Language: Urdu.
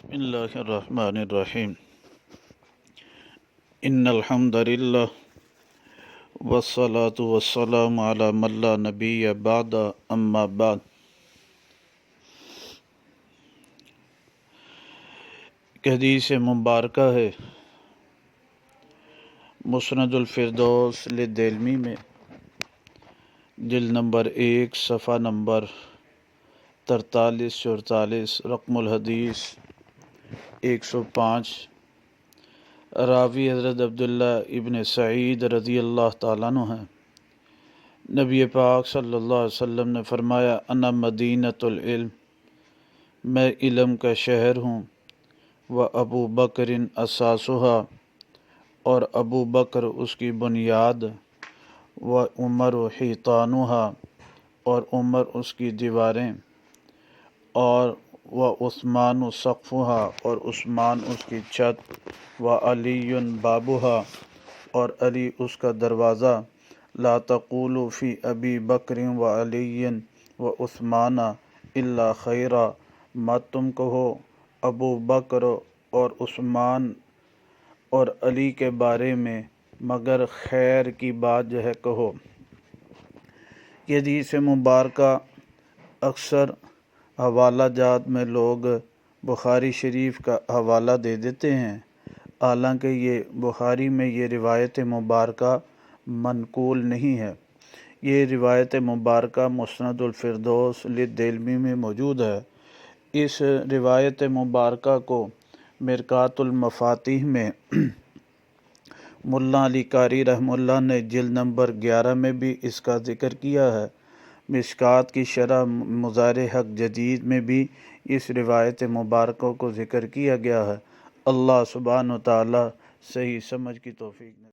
بسم اللہ الرحمن الرحیم ان الحمد للہ والصلاة والسلام علی من لا نبی بعد اما بعد۔ حدیث مبارکہ ہے مسند الفردوس للدیلمی میں، جلد نمبر 1 صفحہ نمبر 43-44، رقم الحدیث 105۔ راوی حضرت عبداللہ ابن سعید رضی اللہ تعالیٰ عنہ ہیں۔ نبی پاک صلی اللہ علیہ وسلم نے فرمایا، انا مدینۃ العلم، میں علم کا شہر ہوں، و ابو بکر اساسہا، اور ابو بکر اس کی بنیاد، و عمر حیطانہا، اور عمر اس کی دیواریں، اور و عثمان سقفہا، اور عثمان اس کی چھت، و علی بابہا، اور علی اس کا دروازہ۔ لا تقولوا فی ابی بکر و علی و عثمان الا خیرا، مت تم کہو ابو بکر اور عثمان اور علی کے بارے میں مگر خیر کی بات کہو۔ یہ حدیث مبارکہ اکثر حوالہ جات میں لوگ بخاری شریف کا حوالہ دے دیتے ہیں، حالانکہ یہ بخاری میں یہ روایت مبارکہ منقول نہیں ہے۔ یہ روایت مبارکہ مسند الفردوس للدیلمی میں موجود ہے۔ اس روایت مبارکہ کو مرقات المفاتیح میں ملا علی قاری رحمہ اللہ نے جلد نمبر 11 میں بھی اس کا ذکر کیا ہے۔ مشکوٰۃ کی شرح مظاہر حق جدید میں بھی اس روایت مبارکہ کو ذکر کیا گیا ہے۔ اللہ سبحانہ و تعالیٰ صحیح سمجھ کی توفیق دے۔